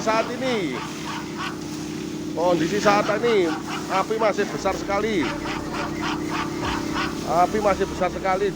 saat ini. Kondisi saat ini api masih besar sekali. Api masih besar sekali.